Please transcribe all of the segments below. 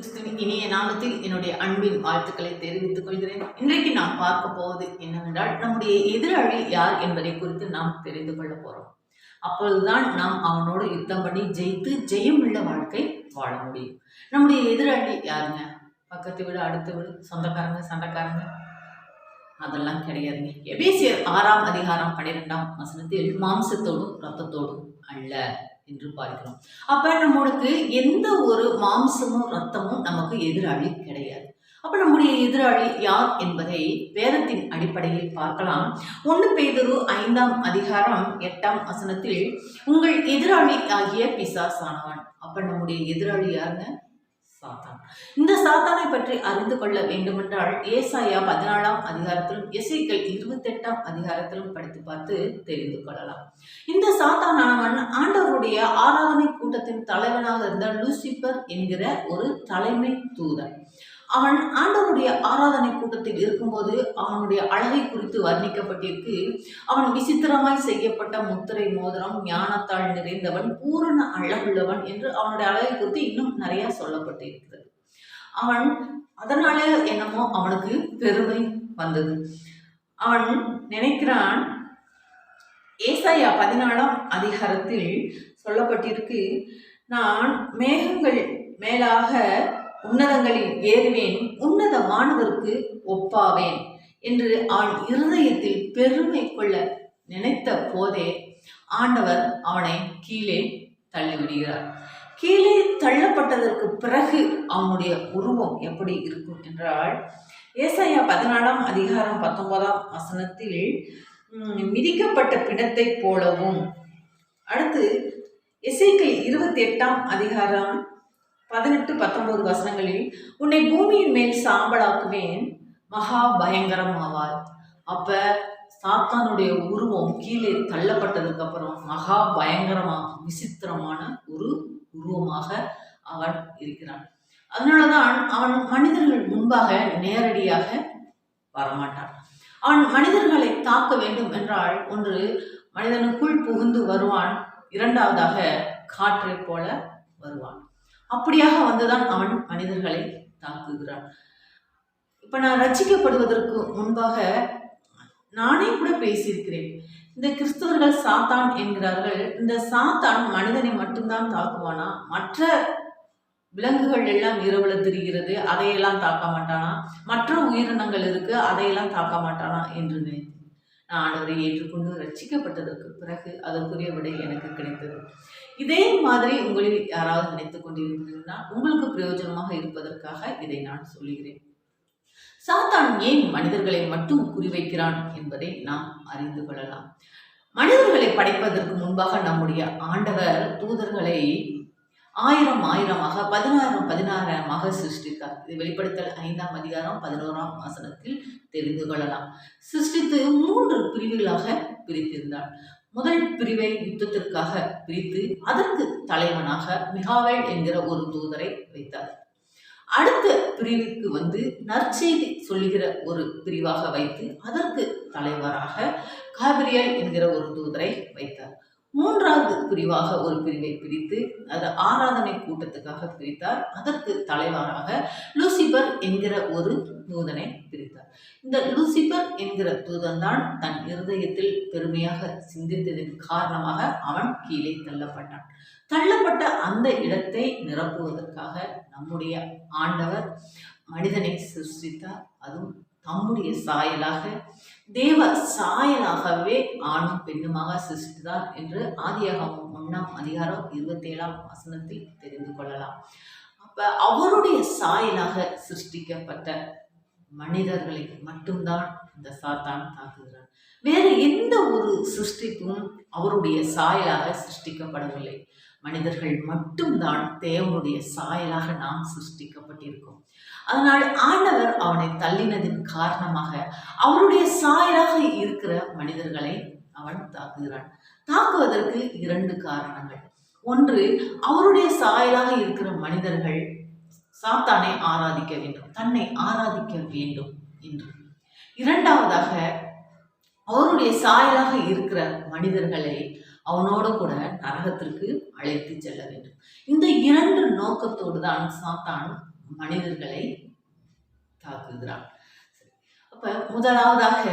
கிறிஸ்துவின் இனிய நாமத்தில் என்னுடைய அன்பின் வாழ்த்துக்களை தெரிவித்துக் கொள்கிறேன். இன்றைக்கு நாம் பார்க்க போவது என்னவென்றால், நம்முடைய எதிராளி யார் என்பதை குறித்து நாம் தெரிந்து கொள்ள போறோம். அப்பொழுதுதான் நாம் அவனோடு யுத்தம் பண்ணி ஜெயித்து ஜெயமுள்ள வாழ்க்கை வாழ முடியும். நம்முடைய எதிராளி யாருங்க? பக்கத்து வீடு, அடுத்த வீடு, சொந்தக்காரங்க, சண்டைக்காரங்க, அதெல்லாம் கிடையாதுங்க. எபேசியர் 6ஆம் அதிகாரம் 12ஆம் வசனத்தில் மாம்சத்தோடும் இரத்தத்தோடும் அல்ல என்று பார்க்கிறோம். அப்ப நம்மளுக்கு எந்த ஒரு மாம்சமும் ரத்தமும் நமக்கு எதிராளி கிடையாது. அப்ப நம்முடைய எதிராளி யார் என்பதை வேதத்தின் அடிப்படையில் பார்க்கலாம். 1 பேதுரு 5ஆம் அதிகாரம் 8ஆம் வசனத்தில் உங்கள் எதிராளி ஆகிய பிசாசானவன். அப்ப நம்முடைய எதிராளி யாருங்க? சாத்தான். இந்த சாத்தானை பற்றி அறிந்து கொள்ள வேண்டுமென்றால் ஏசாயா 14ஆம் அதிகாரத்திலும் எசேக்கியேல் 28ஆம் அதிகாரத்திலும் படித்து பார்த்து தெரிந்து கொள்ளலாம். இந்த சாத்தானானவன் ஆண்டவருடைய ஆராதனை கூட்டத்தின் தலைவனாக இருந்த லூசிபர் என்கிற ஒரு தலைமை தூதன். அவன் ஆண்டவருடைய ஆராதனை கூட்டத்தில் இருக்கும்போது அவனுடைய அழகை குறித்து வர்ணிக்கப்பட்டிருக்கு. அவன் விசித்திரமாய் செய்யப்பட்ட முத்திரை மோதிரம், ஞானத்தால் நிறைந்தவன், பூரண அழகுள்ளவன் என்று அவனுடைய அழகை குறித்து இன்னும் நிறைய சொல்லப்பட்டிருக்கிறது. அவன் அதனாலே என்னமோ அவனுக்கு பெருமை வந்தது. அவன் நினைக்கிறான், ஏசாயா 14ஆம் அதிகாரத்தில் சொல்லப்பட்டிருக்கு, நான் மேகங்கள் மேலாக உன்னதங்களில் ஏறுவேன், உன்னதமானவருக்கு ஒப்பாவேன் என்று அவன் இருதயத்தில் பெருமை கொள்ள நினைத்த போதே ஆண்டவர் அவனை கீழே தள்ளிவிடுகிறார். கீழே தள்ளப்பட்டதற்கு பிறகு அவனுடைய உருவம் எப்படி இருக்கும் என்றால், ஏசாயா 14ஆம் அதிகாரம் 19ஆம் வசனத்தில் மிதிக்கப்பட்ட பிணத்தை போலவும், அடுத்து எசேக்கியேல் 28ஆம் அதிகாரம் 18-19 வசனங்களில் உன்னை பூமியின் மேல் சாம்பலாக்குவேன், மகா பயங்கரமாவாய். அப்ப சாத்தானுடைய உருவம் கீழே தள்ளப்பட்டதுக்கு அப்புறம் மகா பயங்கரமாக விசித்திரமான ஒரு உருவமாக அவன் இருக்கிறான். அதனாலதான் அவன் மனிதர்கள் முன்பாக நேரடியாக வரமாட்டான். அவன் மனிதர்களை தாக்க வேண்டும் என்றால், ஒன்று மனிதனுக்குள் புகுந்து வருவான், இரண்டாவதாக காற்றை போல வருவான். அப்படியாக வந்துதான் அவன் மனிதர்களை தாக்குகிறான். இப்ப நான் ரட்சிக்கப்படுவதற்கு முன்பாக நானே கூட பேசியிருக்கிறேன். இந்த கிறிஸ்தவர்கள் சாத்தான் என்கிறார்கள். இந்த சாத்தான் மனிதனை மட்டும்தான் தாக்குவானா? மற்ற விலங்குகள் எல்லாம் இரவுல திரிகிறது, அதையெல்லாம் தாக்க மாட்டானா? மற்ற உயிரினங்கள் இருக்கு, அதையெல்லாம் தாக்க மாட்டானா என்று நினைத்தேன். நான் ஆண்டவரை ஏற்றுக்கொண்டு ரட்சிக்கப்பட்டதற்கு பிறகு அதற்குரிய விடை எனக்கு கிடைத்தது. இதே மாதிரி உங்களில் யாராவது நினைத்துக் கொண்டிருக்கிறீங்கன்னா உங்களுக்கு பிரயோஜனமாக இருப்பதற்காக இதை நான் சொல்லுகிறேன். சாத்தான் ஏன் மனிதர்களை மட்டும் குறிவைக்கிறான் என்பதை நாம் அறிந்து கொள்ளலாம். மனிதர்களை படைப்பதற்கு முன்பாக நம்முடைய ஆண்டவர் தூதர்களை 1000 16 சிருஷ்டித்தார். இது வெளிப்படுத்தல் 5ஆம் அதிகாரம் 11ஆம் வசனத்தில் தெரிந்து கொள்ளலாம். சிருஷ்டித்து 3 பிரிவுகளாக பிரித்திருந்தார். முதல் பிரிவை யுத்தத்திற்காக பிரித்து அதற்கு தலைவனாக மிகாவேல் என்கிற ஒரு தூதரை வைத்தார். அடுத்த பிரிவுக்கு நற்செய்தி சொல்லுகிற ஒரு பிரிவாக வைத்து அதற்கு தலைவராக காபிரியல் என்கிற ஒரு தூதரை வைத்தார். 3வது பிரிவாக ஒரு பிரிவை பிரித்து அது ஆராதனை கூட்டத்துக்காக பிரித்தார். அதற்கு தலைவராக லூசிபர் என்கிற ஒரு தூதனை பிரித்தார். இந்த லூசிபர் என்கிற தூதன் தான் தன் இருதயத்தில் பெருமையாக சிந்தித்ததின் காரணமாக அவன் கீழே தள்ளப்பட்டான். தள்ளப்பட்ட அந்த இடத்தை நிரப்புவதற்காக நம்முடைய ஆண்டவர் மனிதனை சிருஷ்டித்தார். அதுவும் தம்முடைய சாயலாக, தேவ சாயலாகவே ஆணும் பெண்ணுமாக சிருஷ்டித்தார் என்று ஆதியாகமம் 1ஆம் அதிகாரம் 27ஆம் வசனத்தில் தெரிந்து கொள்ளலாம். அப்ப அவருடைய சாயலாக சிருஷ்டிக்கப்பட்ட மனிதர்களை மட்டும்தான் இந்த சாத்தான் தாக்குகிறார். வேறு எந்த ஒரு சிருஷ்டிப்பும் அவருடைய சாயலாக சிருஷ்டிக்கப்படவில்லை. மனிதர்கள் மட்டும்தான் தேவனுடைய சாயலாக நாம் சிருஷ்டிக்கப்பட்டிருக்கோம். அதனால் ஆண்டவர் அவனை தள்ளினதின் காரணமாக அவருடைய சாயலாக இருக்கிற மனிதர்களை அவன் தாக்குகிறான். தாக்குவதற்கு 2 காரணங்கள். ஒன்று, அவருடைய சாயலாக இருக்கிற மனிதர்கள் சாத்தானை ஆராதிக்க வேண்டும், தன்னை ஆராதிக்க வேண்டும் என்று. இரண்டாவதாக, அவருடைய சாயலாக இருக்கிற மனிதர்களை அவனோடு கூட நரகத்திற்கு அழைத்து செல்ல வேண்டும். இந்த 2 நோக்கத்தோடு தான் சாத்தான் மனிதர்களை தாக்குகிறான். அப்ப முதலாவதாக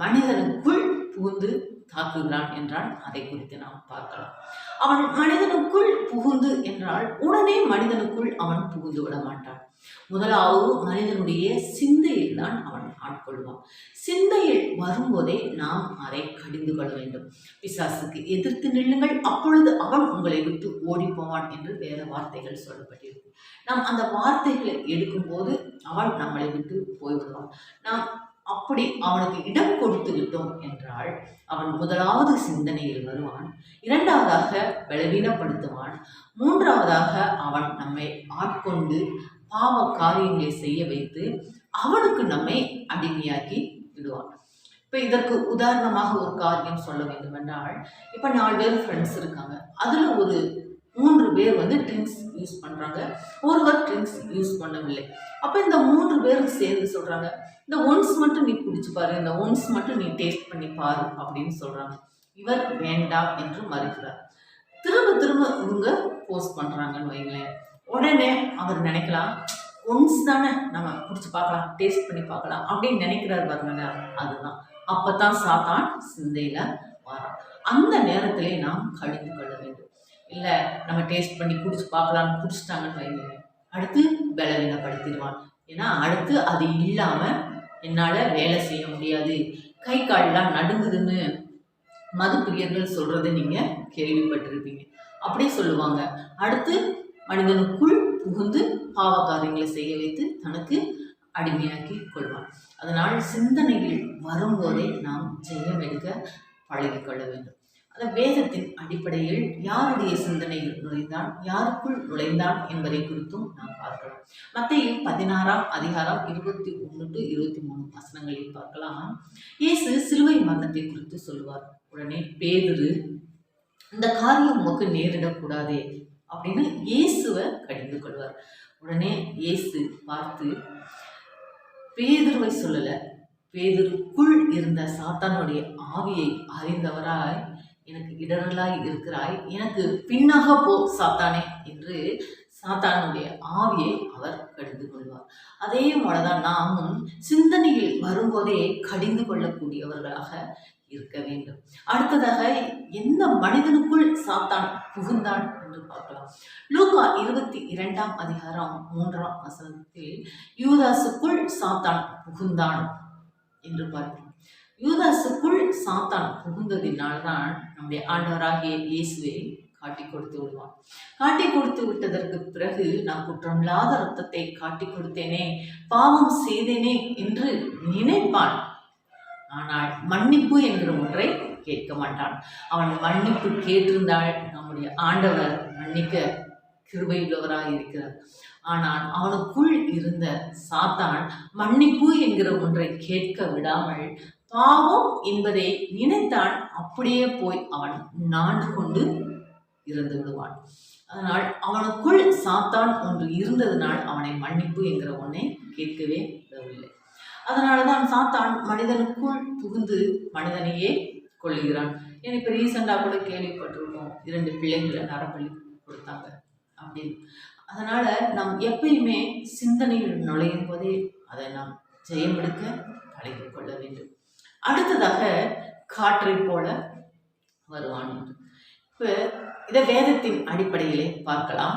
மனிதனுக்குள் புகுந்து தாக்குகிறான் என்றால் அதை குறித்து நாம் பார்க்கலாம். அவன் மனிதனுக்குள் புகுந்து என்றால் உடனே மனிதனுக்குள் அவன் புகுந்து விட மாட்டான். முதலாவது மனிதனுடைய சிந்தையில் தான் அவன் ஆட்கொள்வான். சிந்தையில் வரும்போதே நாம் அதை கடிந்து கொள்ள வேண்டும். பிசாசுக்கு எதிர்த்து நில்லுங்கள், அப்பொழுது அவன் உங்களை விட்டு ஓடி போவான் என்று வேத வார்த்தைகள் சொல்லப்பட்டிருக்கு. நாம் அந்த வார்த்தைகளை எடுக்கும் போது அவன் நம்மளை விட்டு போய்விடுவான். நாம் அப்படி அவனுக்கு இடம் கொடுத்து விட்டோம் என்றால் அவன் முதலாவது சிந்தனையில் வருவான், இரண்டாவதாக பலவீனப்படுத்துவான், மூன்றாவதாக அவன் நம்மை ஆட்கொண்டு பாவ காரியங்களை செய்ய வைத்து அவனுக்கு நம்மை அடிமையாக்கி விடுவான். இப்போ இதற்கு உதாரணமாக ஒரு காரியம் சொல்ல வேண்டும் என்றால், இப்போ 4 பேர் ஃப்ரெண்ட்ஸ் இருக்காங்க. அதில் ஒரு 3 பேர் ட்ரிங்க்ஸ் யூஸ் பண்ணுறாங்க, ஒருவர் ட்ரிங்க்ஸ் யூஸ் பண்ணவில்லை. அப்போ இந்த 3 பேரும் சேர்ந்து சொல்கிறாங்க, இந்த ஒன்ஸ் மட்டும் நீ குடிச்சு பாரு, இந்த ஒன்ஸ் மட்டும் நீ டேஸ்ட் பண்ணி பாரு அப்படின்னு சொல்கிறாங்க. இவர் வேண்டாம் என்று மறுக்கிறார். திரும்ப திரும்ப இவங்க போஸ்ட் பண்ணுறாங்கன்னு வைங்களேன். உடனே அவர் நினைக்கலாம், ஒன்ஸ் தானே நம்ம குடிச்சு பார்க்கலாம், டேஸ்ட் பண்ணி பார்க்கலாம் அப்படின்னு நினைக்கிறார் பாருங்க. அதுதான் அப்போதான் சாத்தான் சிந்தையில் வரான். அந்த நேரத்திலே நாம் கடிந்து கொள்ள வேண்டும். இல்லை நம்ம டேஸ்ட் பண்ணி குடிச்சு பார்க்கலான்னு குடிச்சிட்டாங்கன்னு வைங்களேன், அடுத்து பலவீனப்படுத்திடுவான். ஏன்னா அடுத்து அது இல்லாமல் என்னால் வேலை செய்ய முடியாது, கை கால்லாம் நடுங்குதுன்னு மது பிரியர்கள் சொல்கிறத நீங்கள் கேள்விப்பட்டிருப்பீங்க. அப்படியே சொல்லுவாங்க. அடுத்து மனிதனுக்குள் புகுந்து பாவ காரியங்களை செய்ய வைத்து தனக்கு அடிமையாக்கி கொள்வான். அதனால் சிந்தனைகள் வரும்போதே நாம் ஜெயம் எடுக்க பழகிக்கொள்ள வேண்டும். அந்த வேதத்தின் அடிப்படையில் யாருடைய சிந்தனையில் நுழைந்தான், யாருக்குள் நுழைந்தான் என்பதை குறித்தும் நாம் பார்க்கலாம். மத்தேயு 16ஆம் அதிகாரம் 21 to 23 வசனங்களில் பார்க்கலாம். இயேசு சிலுவை மரணத்தை குறித்து சொல்லுவார். உடனே பேதுரு, இந்த காரியம் உமக்கு நேரிடக்கூடாதே அப்படின்னு இயேசுவை கடிந்து கொள்வார். உடனே இயேசு பார்த்து பேதுருவை சொல்லல, பேதுருக்குள் இருந்த சாத்தானுடைய ஆவியை அறிந்தவராய், எனக்கு இடரலாய் இருக்கிறாய், எனக்கு பின்னாக போ சாத்தானே என்று சாத்தானுடைய ஆவியை அவர் கடிந்து கொள்வார். அதே போலதான் நாமும் சிந்தனையில் வரும்போதே கடிந்து கொள்ளக்கூடியவர்களாக இருக்க வேண்டும். அடுத்ததாக எந்த மனிதனுக்குள் சாத்தான் புகுந்தான் என்று பார்க்கலாம். லூக்கா 22ஆம் அதிகாரம் 3ஆம் வசனத்தில் யூதாசுக்குள் சாத்தான் புகுந்தான் என்று பார்க்கிறோம். யூதாசுக்குள் சாத்தான் புகுந்ததினால்தான் நம்முடைய ஆண்டவராகிய இயேசுவை காட்டி கொடுத்து விடுவான். காட்டி கொடுத்து விட்டதற்கு பிறகு நான் குற்றமில்லாத ரத்தத்தை காட்டி கொடுத்தேனே, பாவம் செய்தேனே என்று நினைப்பான். ஆனால் மன்னிப்பு என்கிற ஒன்றை கேட்க மாட்டான். அவன் மன்னிப்பு கேட்டிருந்தால் நம்முடைய ஆண்டவர் மன்னிக்க கிருபையுள்ளவராக இருக்கிறார். ஆனால் அவனுக்குள் இருந்த சாத்தான் மன்னிப்பு என்கிற ஒன்றை கேட்க விடாமல் பாவம் என்பதை நினைத்தான். அப்படியே போய் அவன் நாண்டு கொண்டு இறந்து விடுவான். அதனால் அவனுக்குள் சாத்தான் ஒன்று இருந்ததனால் அவனை மன்னிப்பு என்கிற ஒன்றை கேட்கவே விடவில்லை. அதனாலதான் சாத்தான் மனிதனுக்குள் புகுந்து மனிதனையே கொள்ளுகிறான். ஏன்னா இப்போ ரீசெண்டாக கூட கேள்விப்பட்டிருக்கோம், 2 பிள்ளைங்களை நரபலி கொடுத்தாங்க அப்படின்னு. அதனால நாம் எப்பயுமே சிந்தனையில் நுழையும் போதே அதை நாம் ஜெயம் எடுக்க பழகிக் கொள்ள வேண்டும். அடுத்ததாக காற்றை போல வருவான் என்று இப்போ இதை வேதத்தின் அடிப்படையிலே பார்க்கலாம்.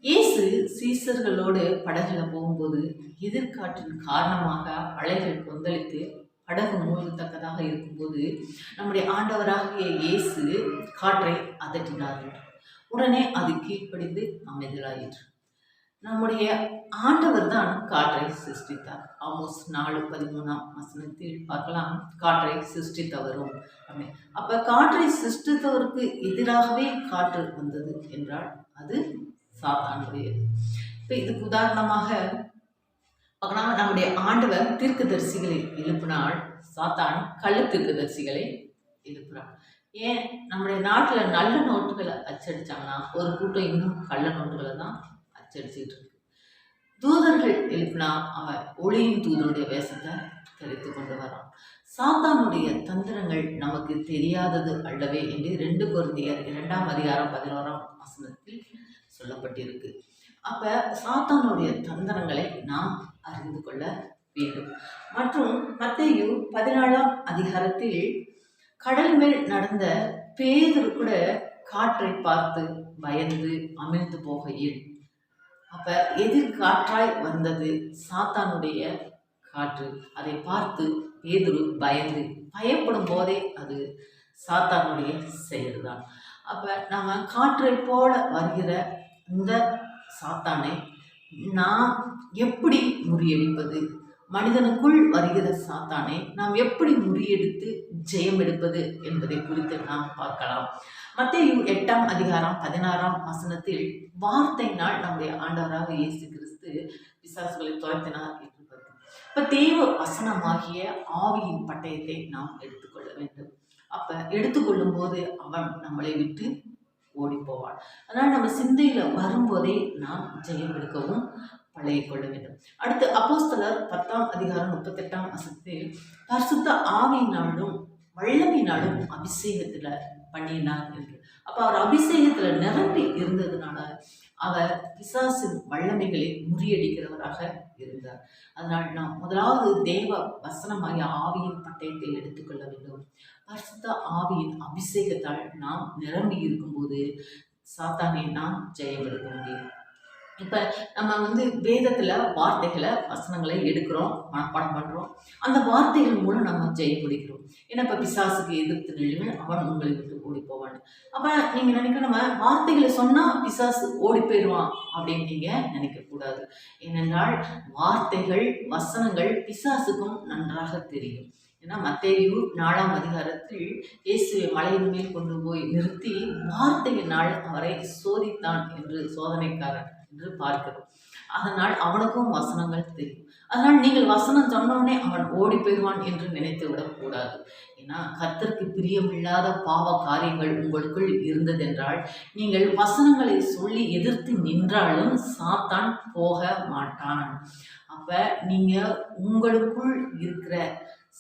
இயேசு சீசர்களோடு படகுல போகும்போது எதிர்காற்றின் காரணமாக அலைகள் கொந்தளித்து படகு மூழ்கத்தக்கதாக இருக்கும்போது நம்முடைய ஆண்டவராகிய இயேசு காற்றை அதட்டினார்கள். உடனே அது கீழ்ப்படிந்து அமைதலாயிற்று. நம்முடைய ஆண்டவர் தான் காற்றை சிருஷ்டித்தார். ஆமோஸ் 4:13ஆம் வசனத்தில் பார்க்கலாம், காற்றை சிருஷ்டித்தவரும் அப்படி. அப்ப காற்றை சிருஷ்டித்தவருக்கு எதிராகவே காற்று வந்தது என்றால் அது சாத்தானுடையது. இப்ப இதுக்கு உதாரணமாக பார்க்கலாம், நம்முடைய ஆண்டவர் தீர்க்கதரிசிகளை எழுப்பினால் சாத்தான் கள்ள தீர்க்கதரிசிகளை எழுப்புறான். ஏன் நம்முடைய நாட்டில் நல்ல நோட்டுகளை அச்சடிச்சாங்கன்னா ஒரு கூட்டம் இன்னும் கள்ள நோட்டுகளை தான் அச்சடிச்சுட்டு இருக்கு. தூதர்கள் எழுப்பினா அவன் ஒளியின் தூதனுடைய வேஷத்தை தரித்து கொண்டு வரான். சாத்தானுடைய தந்திரங்கள் நமக்கு தெரியாதது அல்லவே என்று 2 கொரிந்தியர் 2ஆம் அதிகாரம் 11ஆம் வசனத்தில் சொல்லப்பட்டிருக்கு. அப்ப சாத்தானுடைய தந்திரங்களை நாம் அறிந்து கொள்ள வேண்டும். மற்றும் மத்தேயு 14ஆம் அதிகாரத்தில் கடல் மேல் நடந்த பேதுரு கூட காற்றை பார்த்து பயந்து அமிழ்ந்து போகையில், அப்ப எதிர் காற்றாய் வந்தது சாத்தானுடைய காற்று. அதை பார்த்து பேதுரு பயப்படும் போதே அது சாத்தானுடைய செயல்தான். அப்ப நம்ம காற்றை போல வருகிற இந்த சாத்தானை நாம் எப்படி முறியடிப்பது, மனிதனுக்குள் வருகிற சாத்தானை நாம் எப்படி முறியடித்து ஜெயம் எடுப்பது என்பதை குறித்து நாம் பார்க்கலாம். மத்தேயு 8ஆம் அதிகாரம் 16ஆம் வசனத்தில் வார்த்தையினால் நம்முடைய ஆண்டவராக இயேசு கிறிஸ்து பிசாசுகளை துரத்தினார் என்று பார்க்கிறோம். இப்ப தேவ வசனமாகிய ஆவியின் பட்டயத்தை நாம் எடுத்துக்கொள்ள வேண்டும். அப்ப எடுத்துக்கொள்ளும் போது அவன் நம்மளை விட்டு ஓடி போவான். அதனால் நம்ம சிந்தையில வரும்போதே நாம் ஜெயம் எடுக்கவும் பழகிக்கொள்ள வேண்டும். அடுத்து அப்போஸ்தலர் 10ஆம் அதிகாரம் 38ஆம் வசனத்தில் பரிசுத்த ஆவியினாலும் வல்லமையினாலும் அபிஷேகத்துல பண்ணினார் என்று. அப்ப அவர் அபிஷேகத்துல நிரம்பி இருந்ததுனால அவர் பிசாசின் வல்லமைகளை முறியடிக்கிறவராக இருந்தார். அதனால் நாம் முதலாவது தேவ வசனமாகிய ஆவியின் பட்டயத்தை எடுத்துக்கொள்ள வேண்டும். பரிசுத்த ஆவியின் அபிஷேகத்தால் நாம் நிரம்பி இருக்கும்போது சாத்தானை நாம் ஜெயம் எடுக்க முடியும். இப்ப நம்ம வேதத்துல வார்த்தைகளை வசனங்களை எடுக்கிறோம், மனப்பாடம் பண்றோம். அந்த வார்த்தைகள் மூலம் நம்ம ஜெயம் பிடிக்கிறோம். ஏன்னா இப்ப பிசாசுக்கு எதிர்த்து நில்லுங்க, அவன் உங்களை விட்டு ஓடி போவான். அப்ப நீங்க நினைக்க நம்ம வார்த்தைகளை சொன்னா பிசாசு ஓடி போயிடுவான் அப்படின்னு நீங்க நினைக்க கூடாது. ஏனென்றால் வார்த்தைகள் வசனங்கள் பிசாசுக்கும் நன்றாக தெரியும். ஏன்னா மத்தேயு 4ஆம் அதிகாரத்தில் இயேசுவை மலையின் மேல் கொண்டு போய் நிறுத்தி வார்த்தையினால் அவரை சோதித்தான் என்று சோதனைக்காரன் என்று பார்க்கிறோம். அதனால் அவனுக்கும் வசனங்கள் தெரியும். அதனால் நீங்கள் வசனம் சொன்னோடனே அவன் ஓடி போயிடுவான் என்று நினைத்து விடக்கூடாது. ஏன்னா கர்த்தருக்கு பிரியமில்லாத பாவ காரியங்கள் உங்களுக்குள் இருந்ததென்றால் நீங்கள் வசனங்களை சொல்லி எதிர்த்து நின்றாலும் சாத்தான் போக மாட்டான். அப்ப நீங்க உங்களுக்குள் இருக்கிற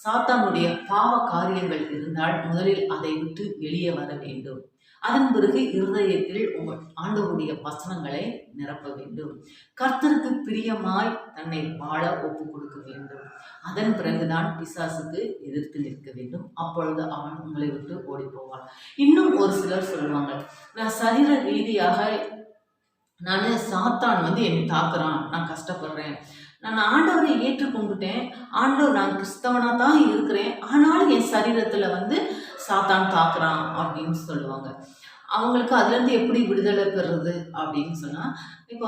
சாத்தானுடைய பாவ காரியங்கள் இருந்தால் முதலில் அதை விட்டு வெளியே வர வேண்டும். அதன் பிறகு இருதயத்தில் உங்கள் ஆண்டவருடைய வசனங்களை நிரப்ப வேண்டும். கர்த்தருக்கு பிரியமாய் தன்னை வாழ ஒப்பு கொடுக்க வேண்டும். அதன் பிறகுதான் பிசாசுக்கு எதிர்த்து நிற்க வேண்டும். அப்பொழுது அவன் உங்களை விட்டு ஓடி போவான். இன்னும் ஒரு சிலர் சொல்லுவாங்க, நான் சரீர ரீதியாக நான் சாத்தான் என்னை தாக்குறான், நான் கஷ்டப்படுறேன், நான் ஆண்டவரை ஏற்றுக்கொண்டுட்டேன், ஆண்டவர் நான் கிறிஸ்தவனா தான் இருக்கிறேன், ஆனாலும் என் சரீரத்துல சாத்தான் தாக்குறான் அப்படின்னு சொல்லுவாங்க. அவங்களுக்கு அதுலேருந்து எப்படி விடுதலை பெறுறது அப்படின்னு சொன்னால், இப்போ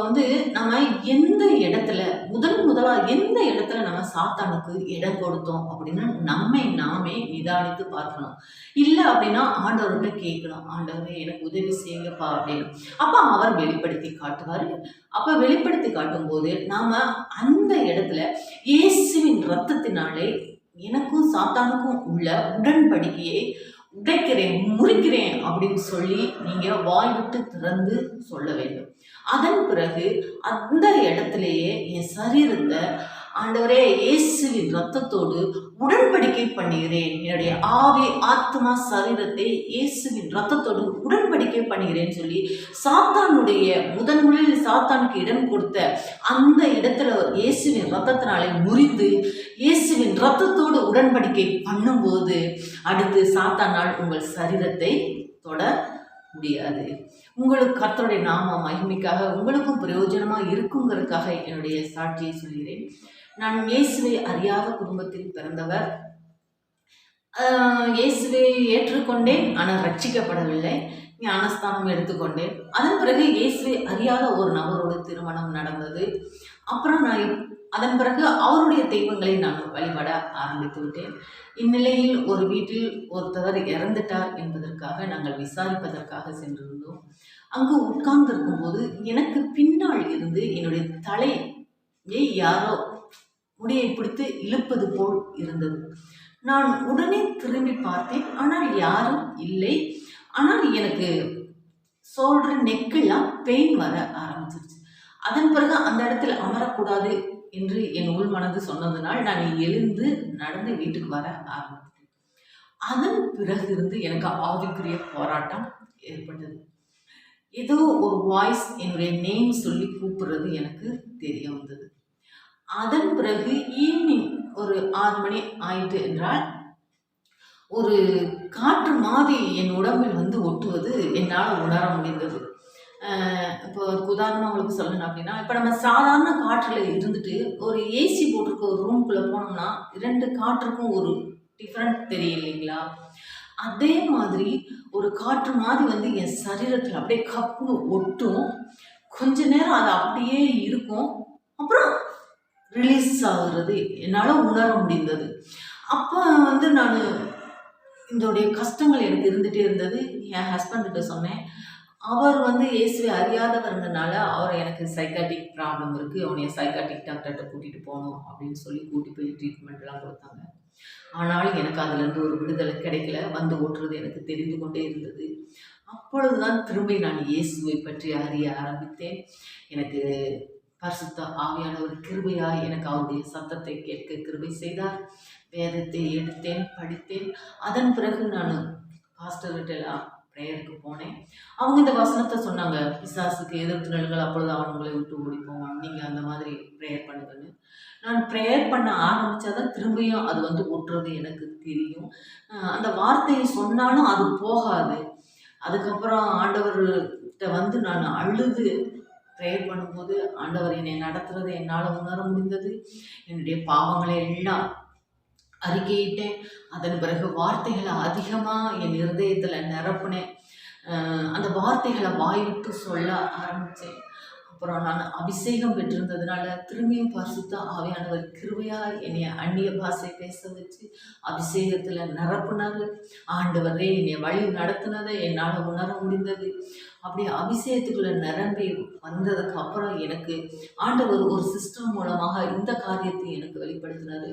நம்ம எந்த இடத்துல முதலாக எந்த இடத்துல நம்ம சாத்தானுக்கு இடம் கொடுத்தோம் அப்படின்னு நம்மை நாமே நிதானித்து பார்க்கணும். இல்லை அப்படின்னா ஆண்டவர்கிட்ட கேட்கணும், ஆண்டவரே எனக்கு உதவி செய்யுங்கப்பா அப்படின்னு. அப்போ அவர் வெளிப்படுத்தி காட்டுவார். அப்போ வெளிப்படுத்தி காட்டும்போது நாம் அந்த இடத்துல இயேசுவின் இரத்தத்தினாலே எனக்கும் சாத்தானுக்கும் உள்ள உடன்படிக்கையை உடைக்கிறேன், முறிக்கிறேன் அப்படின்னு சொல்லி நீங்க வாய் விட்டு திறந்து சொல்ல வேண்டும். அதன் பிறகு அந்த இடத்திலேயே என் சரீரத்தை ஆண்டவரே இயேசுவின் இரத்தத்தோடு உடன்படிக்கை பண்ணுகிறேன், என்னுடைய ஆவி ஆத்மா சரீரத்தை இயேசுவின் இரத்தத்தோடு உடன்படிக்கை பண்ணுகிறேன்னு சொல்லி சாத்தானுடைய முதலில் சாத்தானுக்கு இடம் கொடுத்த அந்த இடத்துல இயேசுவின் இரத்தத்தினாலே முறிந்து இயேசுவின் இரத்தத்தோடு உடன்படிக்கை பண்ணும்போது அடுத்து சாத்தானால் உங்கள் சரீரத்தை தொட முடியாது. உங்களுக்கு கர்த்தருடைய நாம மகிமைக்காக உங்களுக்கும் பிரயோஜனமா இருக்குங்கிறதுக்காக என்னுடைய சாட்சியை சொல்கிறேன். நான் இயேசுவை அறியாத குடும்பத்தில் பிறந்தவர். இயேசுவை ஏற்றுக்கொண்டேன், ஆனால் ரட்சிக்கப்படவில்லை. ஞானஸ்தானம் எடுத்துக்கொண்டேன். அதன் பிறகு இயேசுவை அறியாத ஒரு நபரோடு திருமணம் நடந்தது. அப்புறம் அதன் பிறகு அவருடைய தெய்வங்களை நான் வழிபட ஆரம்பித்து விட்டேன். இந்நிலையில் ஒரு வீட்டில் ஒருத்தவர் இறந்துட்டார் என்பதற்காக நாங்கள் விசாரிப்பதற்காக சென்றிருந்தோம். அங்கு உட்கார்ந்திருக்கும் போது எனக்கு பின்னால் இருந்து என்னுடைய தலையை யாரோ முடியை பிடித்து இழுப்பது போல் இருந்தது. நான் உடனே திரும்பி பார்த்தேன், ஆனால் யாரும் இல்லை. ஆனால் எனக்கு சொல்ற நெக்கெல்லாம் பெயின் வர ஆரம்பிச்சிருச்சு. அதன் பிறகு அந்த இடத்துல அமரக்கூடாது என்று என் உள் மனது சொன்னதுனால் நான் எழுந்து நடந்து வீட்டுக்கு வர ஆரம்பித்தேன். அதன் பிறகு இருந்து எனக்கு ஆவிக்குரிய போராட்டம் ஏற்பட்டது. ஏதோ ஒரு வாய்ஸ் என்னுடைய நேம் சொல்லி கூப்பிடுறது எனக்கு தெரிய வந்தது. அதன் பிறகு ஈவினிங் ஒரு 6 மணி ஆயிட்டு என்றால் ஒரு காற்று மாதிரி என் உடம்பில் வந்து ஒட்டுவது என்னால் உணர முடிந்தது. இப்போ உதாரணமாக உங்களுக்கு சொல்லணும் அப்படின்னா, இப்போ நம்ம சாதாரண காற்றில் இருந்துட்டு ஒரு ஏசி போட்டிருக்க ஒரு ரூம்குள்ளே போனோம்னா 2 காற்றுக்கும் ஒரு டிஃப்ரெண்ட் தெரியும் இல்லைங்களா? அதே மாதிரி ஒரு காற்று மாதிரி வந்து என் சரீரத்தில் அப்படியே கப்புன்னு ஒட்டும். கொஞ்ச நேரம் அது அப்படியே இருக்கும். அப்புறம் ரிலீஸ் ஆகுறது என்னால் உணர முடிந்தது. அப்போ வந்து நான் இதோடைய கஷ்டங்கள் எனக்கு இருந்துகிட்டே இருந்தது. என் ஹஸ்பண்ட்கிட்ட சொன்னேன். அவர் வந்து இயேசுவை அறியாதவர்ன்றனால அவர் எனக்கு சைக்காட்ரிக் ப்ராப்ளம் இருக்குது, அவனைய சைக்காட்ரிக் டாக்டர்கிட்ட கூட்டிகிட்டு போகணும் அப்படின்னு சொல்லி கூட்டி போய் ட்ரீட்மெண்ட்லாம் கொடுத்தாங்க. ஆனாலும் எனக்கு அதுலேருந்து ஒரு விடுதலை கிடைக்கல. வந்து ஓட்டுறது எனக்கு தெரிந்து கொண்டே இருந்தது. அப்பொழுதுதான் திரும்பி நான் இயேசுவை பற்றி அறிய ஆரம்பித்தேன். எனக்கு பரிசுத்த ஆவியானவர் கிருபையாய் எனக்கு அவருடைய சத்தத்தை கேட்க கிருபை செய்தார். வேதத்தை எடுத்தேன், படித்தேன். அதன் பிறகு நான் பாஸ்டர்கிட்டலாம் ப்ரேயருக்கு போனேன். அவங்க இந்த வசனத்தை சொன்னாங்க, பிசாசுக்கு எதிர்த்து நில்லுங்கள், அப்பொழுது அவன் உங்களை விட்டு ஓடி போவான், நீங்கள் அந்த மாதிரி ப்ரேயர் பண்ணுங்கன்னு. நான் ப்ரேயர் பண்ண ஆரம்பித்தாதான் திரும்பியும் அது வந்து ஒட்டுறது எனக்கு தெரியும். அந்த வார்த்தையை சொன்னாலும் அது போகாது. அதுக்கப்புறம் ஆண்டவர்கிட்ட வந்து நான் அழுது ப்ரேயர் பண்ணும்போது ஆண்டவர் என்னை நடத்துறதை என்னால் உணர முடிந்தது. என்னுடைய பாவங்களை எல்லாம் அறிக்கையிட்டேன். அதன் பிறகு வார்த்தைகளை அதிகமாக என் இருதயத்தில் நிரப்புனேன். அந்த வார்த்தைகளை வாய்விட்டு சொல்ல ஆரம்பித்தேன். அப்புறம் நான் அபிஷேகம் பெற்றிருந்ததுனால திரும்பியும் பரிசுத்த ஆவியானவர் கிருபையாக என்னை அந்நிய பாஷை பேச வச்சு அபிஷேகத்தில் நிரப்புனார். ஆண்டவரே என்னை வழி நடத்தினதை என்னால் உணர முடிந்தது. அப்படி அபிஷேகத்துக்குள்ள நிரம்பி வந்ததுக்கு அப்புறம் எனக்கு ஆண்டவர் ஒரு சிஸ்டம் மூலமாக இந்த காரியத்தை எனக்கு வெளிப்படுத்தினாரு.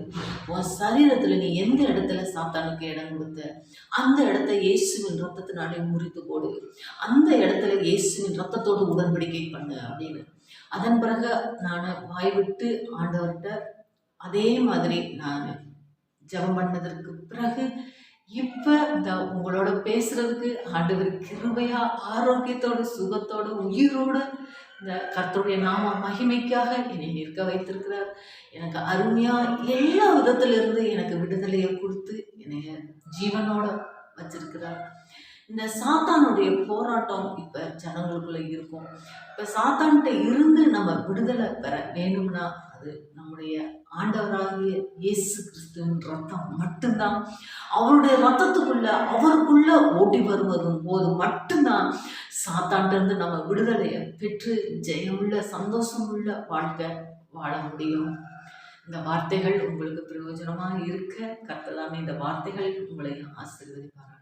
உன் சரீரத்தில் நீ எந்த இடத்துல சாத்தானுக்கு இடம் கொடுத்த அந்த இடத்த இயேசுவின் ரத்தத்தினாலே முறித்து போடு, அந்த இடத்துல இயேசுவின் ரத்தத்தோடு உடன்படிக்கை பண்ணு அப்படின்னு. அதன் பிறகு நான் வாய்விட்டு ஆண்டவர்கிட்ட அதே மாதிரி நான் ஜெபம் பண்ணதற்கு பிறகு இப்ப இந்த உங்களோட பேசுறதுக்கு ஆண்டவர் கிருபையா ஆரோக்கியத்தோடு சுகத்தோடு உயிரோடு இந்த கர்த்தருடைய நாம மகிமைக்காக என்னை நிற்க வைத்திருக்கிறார். எனக்கு அருமையா எல்லா விதத்திலிருந்து எனக்கு விடுதலையை கொடுத்து என்னை ஜீவனோட வச்சிருக்கிறார். இந்த சாத்தானுடைய போராட்டம் இப்ப ஜனங்களுக்குள்ள இருக்கும். இப்ப சாத்தான்கிட்ட இருந்து நம்ம விடுதலை பெற வேணும்னா அது நம்முடைய ஆண்டவராகிய இயேசு கிறிஸ்துவின் ரத்தம் மட்டும்தான். அவருடைய ரத்தத்துக்குள்ள அவருக்குள்ள ஓடி வருவதும் போது மட்டும்தான் சாத்தான்ட்டு நம்ம விடுதலையை பெற்று ஜெயமுள்ள சந்தோஷமுள்ள வாழ்க்கை வாழ முடியும். இந்த வார்த்தைகள் உங்களுக்கு பிரயோஜனமாக இருக்க கர்த்தர் தாமே இந்த வார்த்தைகள் உங்களை ஆசீர்வதிப்பார்கள்.